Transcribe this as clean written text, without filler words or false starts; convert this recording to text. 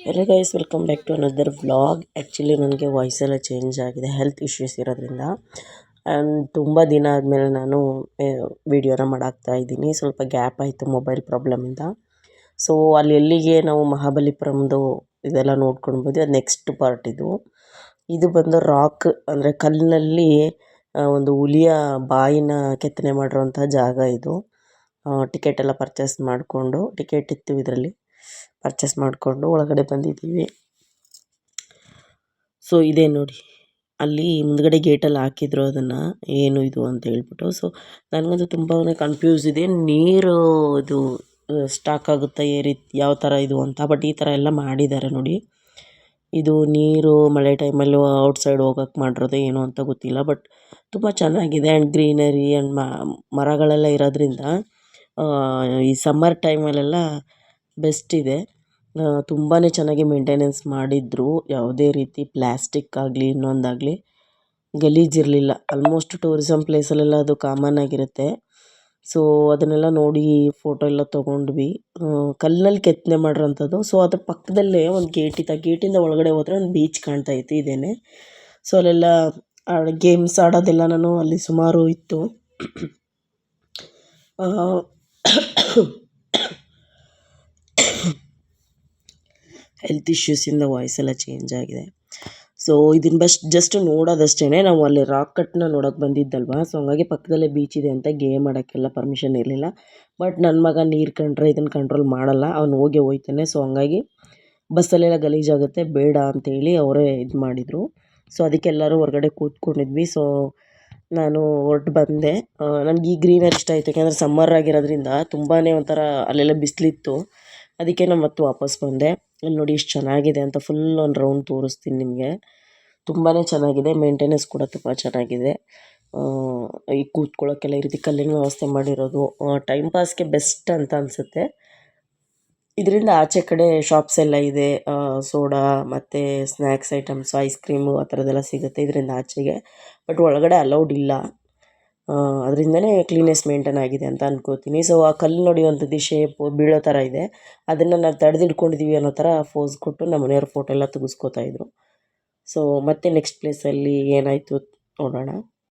Hello guys, welcome back to another vlog. Actually ನನಗೆ ವಾಯ್ಸೆಲ್ಲ change ಆಗಿದೆ, ಹೆಲ್ತ್ ಇಶ್ಯೂಸ್ ಇರೋದ್ರಿಂದ. ಆ್ಯಂಡ್ ತುಂಬ ದಿನ ಆದಮೇಲೆ ನಾನು ವೀಡಿಯೋನ ಮಾಡಾಕ್ತಾ ಇದ್ದೀನಿ. ಸ್ವಲ್ಪ ಗ್ಯಾಪ್ ಆಯಿತು ಮೊಬೈಲ್ ಪ್ರಾಬ್ಲಮಿಂದ. ಸೊ ಅಲ್ಲಿ ಎಲ್ಲಿಗೆ ನಾವು ಮಹಾಬಲಿಪುರಮ್ದು ಇದೆಲ್ಲ ನೋಡ್ಕೊಂಡು ಬಂದ್ವಿ. ಅದು ನೆಕ್ಸ್ಟ್ ಪಾರ್ಟ್ ಇದು ಬಂದು ರಾಕ್ ಅಂದರೆ ಕಲ್ಲಿನಲ್ಲಿ ಒಂದು ಹುಲಿಯ ಬಾಯಿನ ಕೆತ್ತನೆ ಮಾಡಿರೋಂಥ ಜಾಗ ಇದು. ಟಿಕೆಟ್ ಎಲ್ಲ ಪರ್ಚೇಸ್ ಮಾಡಿಕೊಂಡು, ಟಿಕೆಟ್ ಇತ್ತು ಇದರಲ್ಲಿ, ಪರ್ಚೇಸ್ ಮಾಡಿಕೊಂಡು ಒಳಗಡೆ ಬಂದಿದ್ದೀವಿ. ಸೊ ಇದೇ ನೋಡಿ, ಅಲ್ಲಿ ಮುಂದ್ಗಡೆ ಗೇಟಲ್ಲಿ ಹಾಕಿದ್ರು ಅದನ್ನು, ಏನು ಇದು ಅಂತ ಹೇಳ್ಬಿಟ್ಟು. ಸೊ ನನಗಂತೂ ತುಂಬಾ ಕನ್ಫ್ಯೂಸ್ ಇದೆ, ನೀರು ಇದು ಸ್ಟಾಕ್ ಆಗುತ್ತಾ ಯಾವ ಥರ ಇದು ಅಂತ. ಬಟ್ ಈ ಥರ ಎಲ್ಲ ಮಾಡಿದ್ದಾರೆ ನೋಡಿ. ಇದು ನೀರು ಮಳೆ ಟೈಮಲ್ಲೂ ಔಟ್ಸೈಡ್ ಹೋಗೋಕ್ಕೆ ಮಾಡಿರೋದು ಏನು ಅಂತ ಗೊತ್ತಿಲ್ಲ. ಬಟ್ ತುಂಬ ಚೆನ್ನಾಗಿದೆ. ಆ್ಯಂಡ್ ಗ್ರೀನರಿ ಆ್ಯಂಡ್ ಮರಗಳೆಲ್ಲ ಇರೋದ್ರಿಂದ ಈ ಸಮ್ಮರ್ ಟೈಮಲ್ಲೆಲ್ಲ ಬೆಸ್ಟ್ ಇದೆ. ತುಂಬಾ ಚೆನ್ನಾಗಿ ಮೇಂಟೆನೆನ್ಸ್ ಮಾಡಿದ್ರು. ಯಾವುದೇ ರೀತಿ ಪ್ಲ್ಯಾಸ್ಟಿಕ್ ಆಗಲಿ ಇನ್ನೊಂದಾಗಲಿ ಗಲೀಜಿರಲಿಲ್ಲ. ಆಲ್ಮೋಸ್ಟ್ ಟೂರಿಸಮ್ ಪ್ಲೇಸಲ್ಲೆಲ್ಲ ಅದು ಕಾಮನ್ ಆಗಿರುತ್ತೆ. ಸೊ ಅದನ್ನೆಲ್ಲ ನೋಡಿ ಫೋಟೋ ಎಲ್ಲ ತೊಗೊಂಡ್ವಿ. ಕಲ್ಲಲ್ಲಿ ಕೆತ್ತನೆ ಮಾಡಿರೋಂಥದ್ದು. ಸೊ ಅದ್ರ ಪಕ್ಕದಲ್ಲೇ ಒಂದು ಗೇಟ್ ಇತ್ತು. ಆ ಗೇಟಿಂದ ಒಳಗಡೆ ಹೋದರೆ ಒಂದು ಬೀಚ್ ಕಾಣ್ತಾ ಇತ್ತು, ಇದೇನೆ. ಸೊ ಅಲ್ಲೆಲ್ಲ ಗೇಮ್ಸ್ ಆಡೋದೆಲ್ಲ ನಾನು ಅಲ್ಲಿ ಸುಮಾರು ಇತ್ತು. ಹೆಲ್ತ್ ಇಶ್ಯೂಸಿಂದ ವಾಯ್ಸೆಲ್ಲ ಚೇಂಜ್ ಆಗಿದೆ. ಸೊ ಇದನ್ನು ಜಸ್ಟ್ ನೋಡೋದಷ್ಟೇ. ನಾವು ಅಲ್ಲಿ ರಾಕ್ ಕಟ್ನ ನೋಡೋಕೆ ಬಂದಿದ್ದಲ್ವ. ಸೊ ಹಂಗಾಗಿ ಪಕ್ಕದಲ್ಲೇ ಬೀಚ್ ಇದೆ ಅಂತ ಗೇಮ್ ಆಡೋಕ್ಕೆಲ್ಲ ಪರ್ಮಿಷನ್ ಇರಲಿಲ್ಲ. ಬಟ್ ನನ್ನ ಮಗ ನೀರು ಕಂಡ್ರೆ ಇದನ್ನು ಕಂಟ್ರೋಲ್ ಮಾಡಲ್ಲ, ಅವನು ಹೋಗ್ತಾನೆ. ಸೊ ಹಂಗಾಗಿ ಬಸ್ಸಲ್ಲೆಲ್ಲ ಗಲೀಜಾಗುತ್ತೆ ಬೇಡ ಅಂತೇಳಿ ಅವರೇ ಇದು ಮಾಡಿದರು. ಸೊ ಅದಕ್ಕೆಲ್ಲರೂ ಹೊರಗಡೆ ಕೂತ್ಕೊಂಡಿದ್ವಿ. ಸೊ ನಾನು ಹೊರಟು ಬಂದೆ. ನನಗೆ ಈ ಗ್ರೀನರಿ ಇಷ್ಟ ಆಯಿತು, ಯಾಕೆಂದರೆ ಸಮ್ಮರ್ ಆಗಿರೋದ್ರಿಂದ ತುಂಬಾ ಒಂಥರ ಅಲ್ಲೆಲ್ಲ ಬಿಸಿಲಿತ್ತು. ಅದಕ್ಕೆ ನಾನು ಮತ್ತೆ ವಾಪಸ್ ಬಂದೆ. ಇಲ್ಲಿ ನೋಡಿ ಎಷ್ಟು ಚೆನ್ನಾಗಿದೆ ಅಂತ ಫುಲ್ ಒಂದು ರೌಂಡ್ ತೋರಿಸ್ತೀನಿ ನಿಮಗೆ. ತುಂಬಾ ಚೆನ್ನಾಗಿದೆ, ಮೇಂಟೆನೆನ್ಸ್ ಕೂಡ ತುಂಬ ಚೆನ್ನಾಗಿದೆ. ಈ ಕೂತ್ಕೊಳ್ಳೋಕ್ಕೆಲ್ಲ ಈ ರೀತಿ ಕಲ್ಲಿನ ವ್ಯವಸ್ಥೆ ಮಾಡಿರೋದು ಟೈಮ್ ಪಾಸ್ಗೆ ಬೆಸ್ಟ್ ಅಂತ ಅನಿಸುತ್ತೆ. ಇದರಿಂದ ಆಚೆ ಕಡೆ ಶಾಪ್ಸ್ ಎಲ್ಲ ಇದೆ, ಸೋಡಾ ಮತ್ತು ಸ್ನ್ಯಾಕ್ಸ್ ಐಟಮ್ಸ್, ಐಸ್ ಕ್ರೀಮು ಆ ಥರದ್ದೆಲ್ಲ ಸಿಗುತ್ತೆ ಇದರಿಂದ ಆಚೆಗೆ. ಬಟ್ ಒಳಗಡೆ ಅಲೌಡ್ ಇಲ್ಲ. ಅದರಿಂದನೇ ಕ್ಲೀನೆಸ್ ಮೇಂಟೈನ್ ಆಗಿದೆ ಅಂತ ಅನ್ಕೋತೀನಿ. ಸೊ ಆ ಕಲ್ಲು ನೋಡಿ ಒಂಥದ್ದು ಶೇಪು ಬೀಳೋ ಥರ ಇದೆ. ಅದನ್ನು ನಾವು ತಡೆದಿಟ್ಕೊಂಡಿದ್ದೀವಿ ಅನ್ನೋ ಥರ ಫೋಸ್ ಕೊಟ್ಟು ನಮ್ಮ ಮನೆಯವ್ರ ಫೋಟೋ ಎಲ್ಲ ತೆಗೆಸ್ಕೋತಾಯಿದ್ರು. ಸೊ ಮತ್ತೆ ನೆಕ್ಸ್ಟ್ ಪ್ಲೇಸಲ್ಲಿ ಏನಾಯಿತು ನೋಡೋಣ.